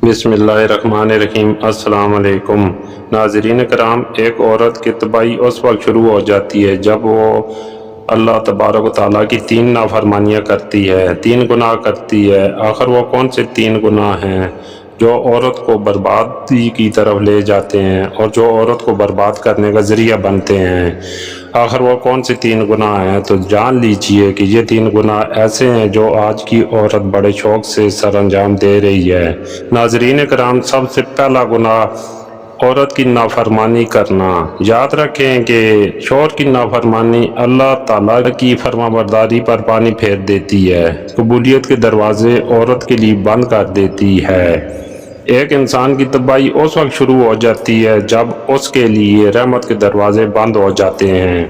بسم اللہ الرحمن الرحیم۔ السلام علیکم ناظرین کرام، ایک عورت کی تباہی اس وقت شروع ہو جاتی ہے جب وہ اللہ تبارک و تعالیٰ کی 3 نافرمانیاں کرتی ہے، 3 گناہ کرتی ہے۔ آخر وہ کون سے 3 گناہ ہیں جو عورت کو بربادی کی طرف لے جاتے ہیں اور جو عورت کو برباد کرنے کا ذریعہ بنتے ہیں؟ آخر وہ کون سے 3 گناہ ہیں؟ تو جان لیجئے کہ یہ 3 گناہ ایسے ہیں جو آج کی عورت بڑے شوق سے سر انجام دے رہی ہے۔ ناظرین کرام، سب سے پہلا گناہ عورت کی نافرمانی کرنا۔ یاد رکھیں کہ شوہر کی نافرمانی اللہ تعالیٰ کی فرمانبرداری پر پانی پھیر دیتی ہے، قبولیت کے دروازے عورت کے لیے بند کر دیتی ہے۔ ایک انسان کی تباہی اس وقت شروع ہو جاتی ہے جب اس کے لیے رحمت کے دروازے بند ہو جاتے ہیں،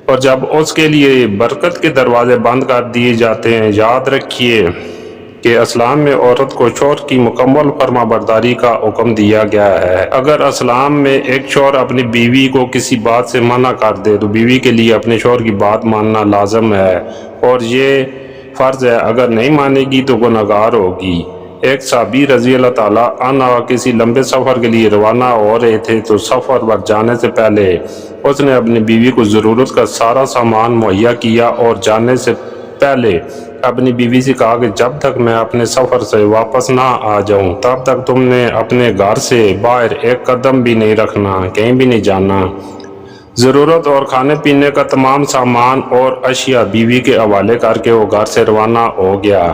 اور جب اس کے لیے برکت کے دروازے بند کر دیے جاتے ہیں۔ یاد رکھیے کہ اسلام میں عورت کو شوہر کی مکمل فرمانبرداری کا حکم دیا گیا ہے۔ اگر اسلام میں ایک شوہر اپنی بیوی کو کسی بات سے منع کر دے تو بیوی کے لیے اپنے شوہر کی بات ماننا لازم ہے، اور یہ فرض ہے۔ اگر نہیں مانے گی تو گنہگار ہوگی۔ ایک صحابی رضی اللہ تعالیٰ عنہ کسی لمبے سفر کے لیے روانہ ہو رہے تھے، تو سفر پر جانے سے پہلے اس نے اپنی بیوی کو ضرورت کا سارا سامان مہیا کیا، اور جانے سے پہلے اپنی بیوی سے کہا کہ جب تک میں اپنے سفر سے واپس نہ آ جاؤں تب تک تم نے اپنے گھر سے باہر ایک قدم بھی نہیں رکھنا، کہیں بھی نہیں جانا۔ ضرورت اور کھانے پینے کا تمام سامان اور اشیاء بیوی کے حوالے کر کے وہ گھر سے روانہ ہو گیا۔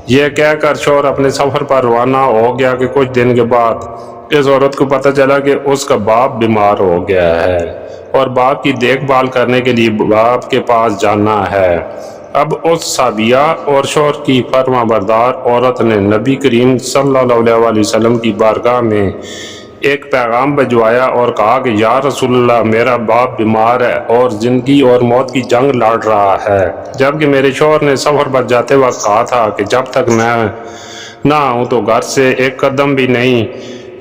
یہ کہہ کر شوہر اپنے سفر پر روانہ ہو گیا کہ کچھ دن کے بعد اس عورت کو پتہ چلا کہ اس کا باپ بیمار ہو گیا ہے اور باپ کی دیکھ بھال کرنے کے لیے باپ کے پاس جانا ہے۔ اب اس صحابیہ اور شوہر کی فرمانبردار عورت نے نبی کریم صلی اللہ علیہ وسلم کی بارگاہ میں ایک پیغام بھجوایا اور کہا کہ یا رسول اللہ، میرا باپ بیمار ہے اور زندگی اور موت کی جنگ لڑ رہا ہے، جبکہ میرے شوہر نے سفر پر جاتے وقت کہا تھا کہ جب تک میں نہ آؤں تو گھر سے ایک قدم بھی نہیں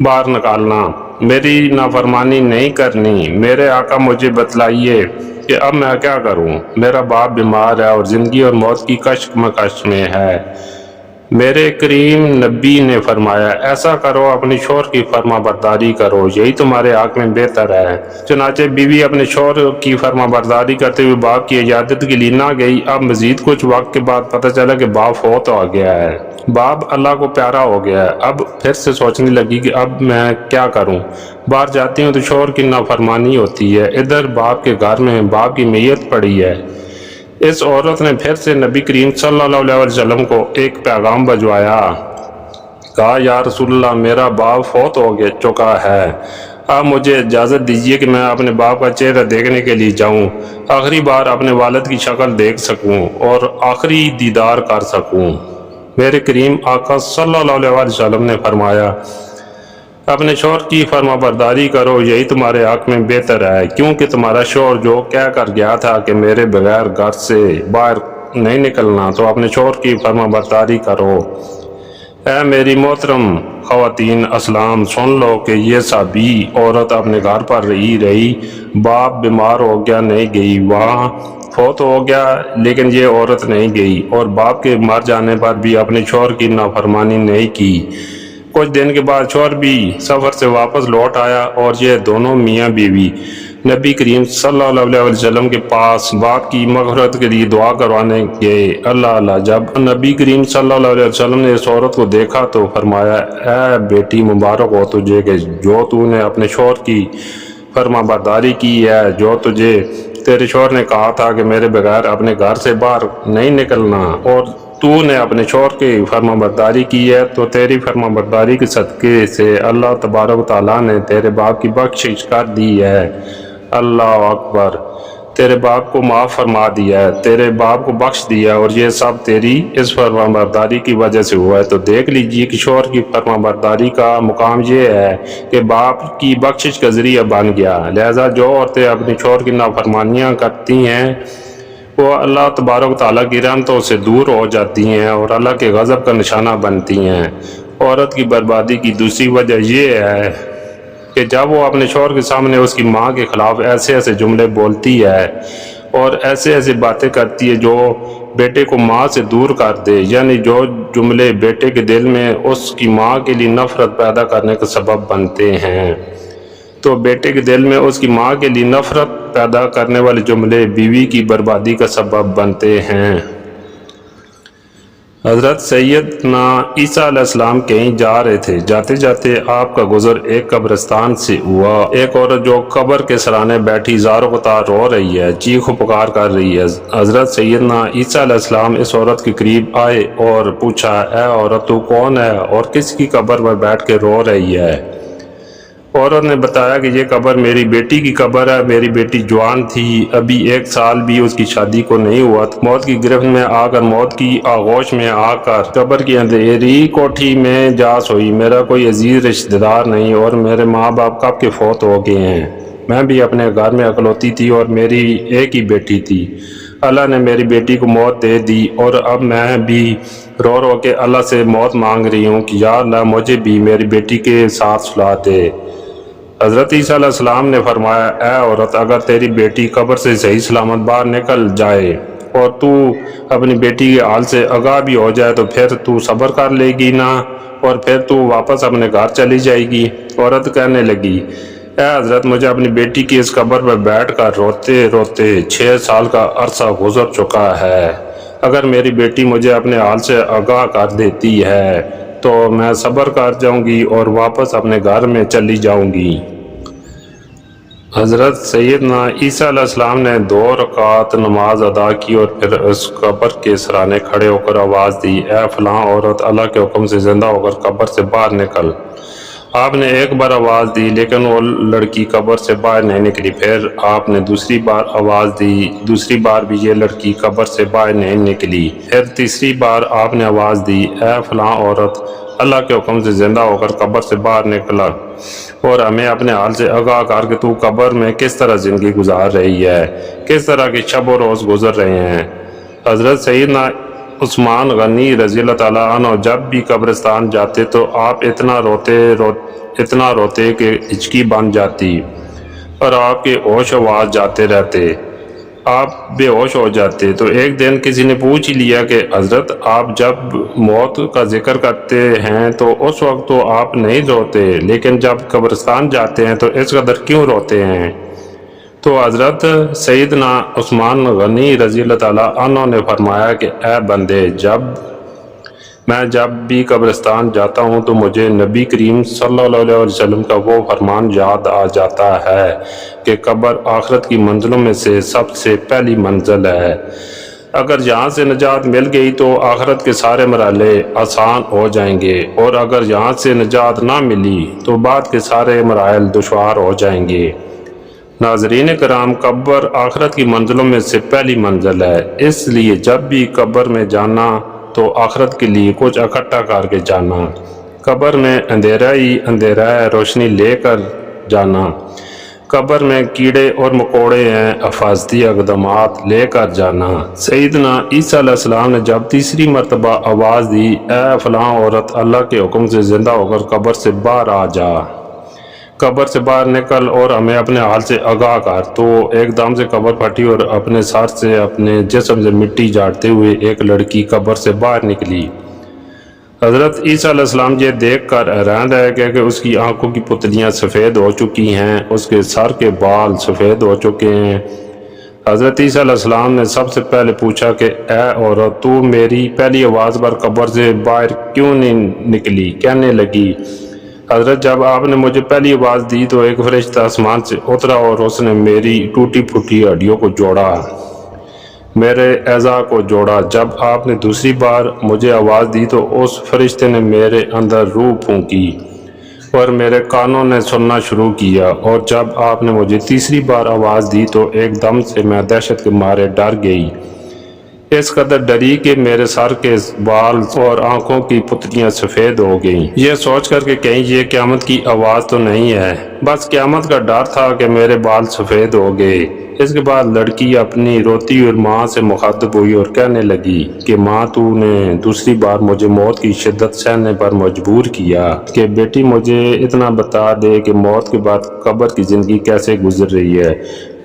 باہر نکالنا، میری نافرمانی نہیں کرنی۔ میرے آقا مجھے بتلائیے کہ اب میں کیا کروں؟ میرا باپ بیمار ہے اور زندگی اور موت کی کشمکش میں ہے۔ میرے کریم نبی نے فرمایا، ایسا کرو، اپنی شوہر کی فرمانبرداری کرو، یہی تمہارے حق میں بہتر ہے۔ چنانچہ بیوی اپنے شوہر کی فرمانبرداری کرتے ہوئے باپ کی عیادت کے لیے نہ گئی۔ اب مزید کچھ وقت کے بعد پتہ چلا کہ باپ فوت ہو گیا ہے۔ باپ اللہ کو پیارا ہو گیا ہے۔ اب پھر سے سوچنے لگی کہ اب میں کیا کروں؟ باہر جاتی ہوں تو شوہر کی نافرمانی ہوتی ہے، ادھر باپ کے گھر میں باپ کی میت پڑی ہے۔ اس عورت نے پھر سے نبی کریم صلی اللہ علیہ وسلم کو ایک پیغام بھجوایا، کہا یا رسول اللہ، میرا باپ فوت ہو چکا ہے، اب مجھے اجازت دیجیے کہ میں اپنے باپ کا چہرہ دیکھنے کے لیے جاؤں، آخری بار اپنے والد کی شکل دیکھ سکوں اور آخری دیدار کر سکوں۔ میرے کریم آقا صلی اللہ علیہ وسلم نے فرمایا، اپنے شوہر کی فرمانبرداری کرو، یہی تمہارے حق میں بہتر ہے، کیونکہ تمہارا شوہر جو کہہ کر گیا تھا کہ میرے بغیر گھر سے باہر نہیں نکلنا، تو اپنے شوہر کی فرمانبرداری کرو۔ اے میری محترم خواتین اسلام، سن لو کہ یہ صحابی عورت اپنے گھر پر رہی، باپ بیمار ہو گیا، نہیں گئی، وہاں فوت ہو گیا، لیکن یہ عورت نہیں گئی، اور باپ کے مر جانے پر بھی اپنے شوہر کی نافرمانی نہیں کی۔ کچھ دن کے بعد شوہر بھی سفر سے واپس لوٹ آیا، اور یہ دونوں میاں بیوی نبی کریم صلی اللہ علیہ وسلم کے پاس باپ کی مغفرت کے لیے دعا کروانے گئے۔ اللہ جب نبی کریم صلی اللہ علیہ وسلم نے اس عورت کو دیکھا تو فرمایا، اے بیٹی، مبارک ہو تجھے کہ جو تو نے اپنے شوہر کی فرمانبرداری کی ہے، جو تجھے تیرے شوہر نے کہا تھا کہ میرے بغیر اپنے گھر سے باہر نہیں نکلنا، اور تو نے اپنے شوہر کی فرمانبرداری کی ہے، تو تیری فرمانبرداری کے صدقے سے اللہ تبارک و تعالیٰ نے تیرے باپ کی بخشش کر دی ہے۔ اللہ اکبر! تیرے باپ کو معاف فرما دیا ہے، تیرے باپ کو بخش دیا، اور یہ سب تیری اس فرمانبرداری کی وجہ سے ہوا ہے۔ تو دیکھ لیجئے کہ شوہر کی فرمانبرداری کا مقام یہ ہے کہ باپ کی بخشش کا ذریعہ بن گیا۔ لہذا جو عورتیں اپنی شوہر کی نافرمانیاں کرتی ہیں وہ اللہ تبارک و تعالیٰ کی رحمتوں سے دور ہو جاتی ہیں اور اللہ کے غضب کا نشانہ بنتی ہیں۔ عورت کی بربادی کی دوسری وجہ یہ ہے کہ جب وہ اپنے شوہر کے سامنے اس کی ماں کے خلاف ایسے جملے بولتی ہے اور ایسے باتیں کرتی ہے جو بیٹے کو ماں سے دور کر دے، یعنی جو جملے بیٹے کے دل میں اس کی ماں کے لیے نفرت پیدا کرنے کا سبب بنتے ہیں، تو بیٹے کے دل میں اس کی ماں کے لیے نفرت پیدا کرنے والے جملے بیوی کی بربادی کا سبب بنتے ہیں۔ حضرت سیدنا عیسیٰ علیہ السلام کہیں جا رہے تھے، جاتے جاتے آپ کا گزر ایک قبرستان سے ہوا۔ ایک عورت جو قبر کے سرانے بیٹھی زاروں قطار رو رہی ہے، چیخ و پکار کر رہی ہے۔ حضرت سیدنا عیسیٰ علیہ السلام اس عورت کے قریب آئے اور پوچھا، اے عورت تو کون ہے اور کس کی قبر پر بیٹھ کے رو رہی ہے؟ عورت نے بتایا کہ یہ قبر میری بیٹی کی قبر ہے، میری بیٹی جوان تھی، ابھی 1 سال بھی اس کی شادی کو نہیں ہوا تھا، موت کی گرفت میں آ کر، موت کی آغوش میں آ کر قبر کی اندھیری کوٹھی میں جا سوئی۔ میرا کوئی عزیز رشتہ دار نہیں اور میرے ماں باپ کب کے فوت ہو گئے ہیں، میں بھی اپنے گھر میں اکلوتی تھی اور میری ایک ہی بیٹی تھی، اللہ نے میری بیٹی کو موت دے دی اور اب میں بھی رو رو کے اللہ سے موت مانگ رہی ہوں کہ یا اللہ مجھے بھی میری بیٹی کے ساتھ سلا دے۔ حضرت عیسیٰ علیہ السلام نے فرمایا، اے عورت، اگر تیری بیٹی قبر سے صحیح سلامت باہر نکل جائے اور تو اپنی بیٹی کے حال سے آگاہ بھی ہو جائے تو پھر تو صبر کر لے گی نا، اور پھر تو واپس اپنے گھر چلی جائے گی۔ عورت کہنے لگی، اے حضرت، مجھے اپنی بیٹی کی اس قبر پر بیٹھ کر روتے روتے 6 سال کا عرصہ گزر چکا ہے، اگر میری بیٹی مجھے اپنے حال سے آگاہ کر دیتی ہے تو میں صبر کر جاؤں گی اور واپس اپنے گھر میں چلی جاؤں گی۔ حضرت سیدنا عیسیٰ علیہ السلام نے 2 رکعت نماز ادا کی اور پھر اس قبر کے سرانے کھڑے ہو کر آواز دی، اے فلاں عورت، اللہ کے حکم سے زندہ ہو کر قبر سے باہر نکل۔ آپ نے 1 بار آواز دی لیکن وہ لڑکی قبر سے باہر نہیں نکلی، پھر آپ نے دوسری بار آواز دی، دوسری بار بھی یہ لڑکی قبر سے باہر نہیں نکلی، پھر تیسری بار آپ نے آواز دی، اے فلاں عورت، اللہ کے حکم سے زندہ ہو کر قبر سے باہر نکلا اور ہمیں اپنے حال سے آگاہ کر کے تو قبر میں کس طرح زندگی گزار رہی ہے، کس طرح کے شب و روز گزر رہے ہیں۔ حضرت سیدنا عثمان غنی رضی اللہ تعالیٰ عنہ جب بھی قبرستان جاتے تو آپ اتنا روتے کہ ہچکی بن جاتی اور آپ کے ہوش آواز جاتے رہتے، آپ بے ہوش ہو جاتے۔ تو ایک دن کسی نے پوچھ ہی لیا کہ حضرت، آپ جب موت کا ذکر کرتے ہیں تو اس وقت تو آپ نہیں روتے، لیکن جب قبرستان جاتے ہیں تو اس قدر کیوں روتے ہیں؟ تو حضرت سیدنا عثمان غنی رضی اللہ تعالیٰ عنہ نے فرمایا کہ اے بندے، میں جب بھی قبرستان جاتا ہوں تو مجھے نبی کریم صلی اللہ علیہ وسلم کا وہ فرمان یاد آ جاتا ہے کہ قبر آخرت کی منزلوں میں سے سب سے پہلی منزل ہے، اگر یہاں سے نجات مل گئی تو آخرت کے سارے مرحلے آسان ہو جائیں گے، اور اگر یہاں سے نجات نہ ملی تو بعد کے سارے مراحل دشوار ہو جائیں گے۔ ناظرین کرام، قبر آخرت کی منزلوں میں سے پہلی منزل ہے، اس لیے جب بھی قبر میں جانا تو آخرت کے لیے کچھ اکٹھا کر کے جانا۔ قبر میں اندھیرا ہی اندھیرا ہے، روشنی لے کر جانا۔ قبر میں کیڑے اور مکوڑے ہیں، حفاظتی اقدامات لے کر جانا۔ سیدنا عیسیٰ علیہ السلام نے جب تیسری مرتبہ آواز دی، اے فلاں عورت، اللہ کے حکم سے زندہ ہو کر قبر سے باہر آ جا، قبر سے باہر نکل اور ہمیں اپنے حال سے آگاہ کر، تو ایک دم سے قبر پھٹی اور اپنے سر سے اپنے جسم سے مٹی جھاڑتے ہوئے ایک لڑکی قبر سے باہر نکلی۔ حضرت عیسیٰ علیہ السلام یہ دیکھ کر حیران رہ گئے کہ اس کی آنکھوں کی پتلیاں سفید ہو چکی ہیں، اس کے سر کے بال سفید ہو چکے ہیں۔ حضرت عیسیٰ علیہ السلام نے سب سے پہلے پوچھا کہ اے عورت، تو میری پہلی آواز پر قبر سے باہر کیوں نہیں نکلی؟ کہنے لگی، حضرت، جب آپ نے مجھے پہلی آواز دی تو ایک فرشتہ آسمان سے اترا اور اس نے میری ٹوٹی پھوٹی ہڈیوں کو جوڑا، میرے اعضاء کو جوڑا۔ جب آپ نے دوسری بار مجھے آواز دی تو اس فرشتے نے میرے اندر روح پھونکی اور میرے کانوں نے سننا شروع کیا، اور جب آپ نے مجھے تیسری بار آواز دی تو ایک دم سے میں دہشت کے مارے ڈر گئی، اس قدر ڈری کہ میرے سر کے بال اور آنکھوں کی پتلیاں سفید ہو گئیں، یہ سوچ کر کہ کہیں یہ قیامت کی آواز تو نہیں ہے۔ بس قیامت کا ڈر تھا کہ میرے بال سفید ہو گئے، اس کے بعد لڑکی اپنی روتی اور ماں سے مخاطب ہوئی اور کہنے لگی کہ ماں تو نے دوسری بار مجھے موت کی شدت سہنے پر مجبور کیا کہ بیٹی مجھے اتنا بتا دے کہ موت کے بعد قبر کی زندگی کیسے گزر رہی ہے۔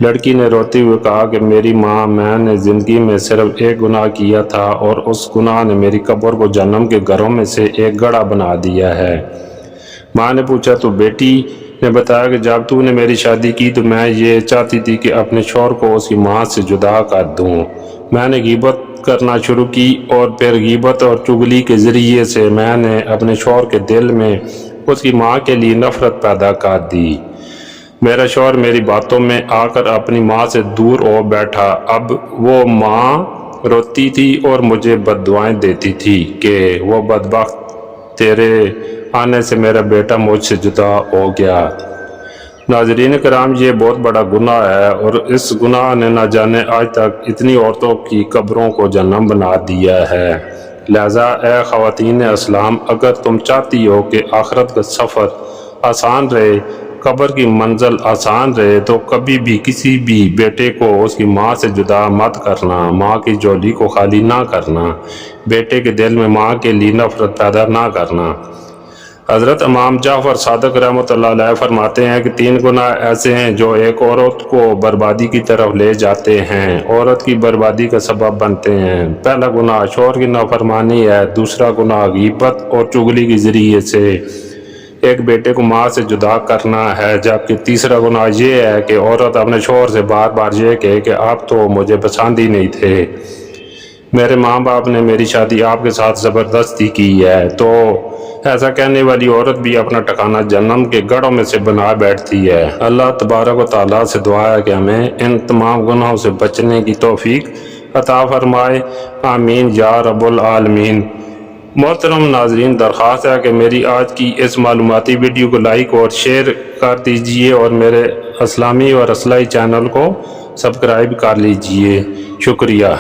لڑکی نے روتے ہوئے کہا کہ میری ماں، میں نے زندگی میں صرف ایک گناہ کیا تھا اور اس گناہ نے میری قبر کو جہنم کے گھروں میں سے ایک گڑھا بنا دیا ہے۔ ماں نے پوچھا تو بیٹی نے بتایا کہ جب تو نے میری شادی کی تو میں یہ چاہتی تھی کہ اپنے شوہر کو اس کی ماں سے جدا کر دوں۔ میں نے غیبت کرنا شروع کی اور پھر غیبت اور چغلی کے ذریعے سے میں نے اپنے شوہر کے دل میں اس کی ماں کے لیے نفرت پیدا کر دی۔ میرا شوہر میری باتوں میں آ کر اپنی ماں سے دور ہو بیٹھا۔ اب وہ ماں روتی تھی اور مجھے بد دعائیں دیتی تھی کہ وہ بدبخت، تیرے آنے سے میرا بیٹا مجھ سے جدا ہو گیا۔ ناظرین کرام، یہ بہت بڑا گناہ ہے اور اس گناہ نے نہ جانے آج تک اتنی عورتوں کی قبروں کو جہنم بنا دیا ہے۔ لہٰذا اے خواتین اسلام، اگر تم چاہتی ہو کہ آخرت کا سفر آسان رہے، قبر کی منزل آسان رہے، تو کبھی بھی کسی بھی بیٹے کو اس کی ماں سے جدا مت کرنا، ماں کی جھولی کو خالی نہ کرنا، بیٹے کے دل میں ماں کے لیے نفرت پیدا نہ کرنا۔ حضرت امام جعفر صادق رحمۃ اللہ علیہ فرماتے ہیں کہ 3 گناہ ایسے ہیں جو ایک عورت کو بربادی کی طرف لے جاتے ہیں، عورت کی بربادی کا سبب بنتے ہیں۔ پہلا گناہ شوہر کی نافرمانی ہے، دوسرا گناہ غیبت اور چغلی کے ذریعے سے ایک بیٹے کو ماں سے جدا کرنا ہے، جبکہ تیسرا گناہ یہ ہے کہ عورت اپنے شوہر سے بار بار یہ کہے کہ آپ تو مجھے پسند ہی نہیں تھے، میرے ماں باپ نے میری شادی آپ کے ساتھ زبردستی کی ہے۔ تو ایسا کہنے والی عورت بھی اپنا ٹھکانہ جہنم کے گڑھوں میں سے بنا بیٹھتی ہے۔ اللہ تبارک و تعالیٰ سے دعا ہے کہ ہمیں ان تمام گناہوں سے بچنے کی توفیق عطا فرمائے، آمین یا رب العالمین۔ محترم ناظرین، درخواست ہے کہ میری آج کی اس معلوماتی ویڈیو کو لائک اور شیئر کر دیجئے اور میرے اسلامی اور اصلاحی چینل کو سبسکرائب کر لیجئے۔ شکریہ۔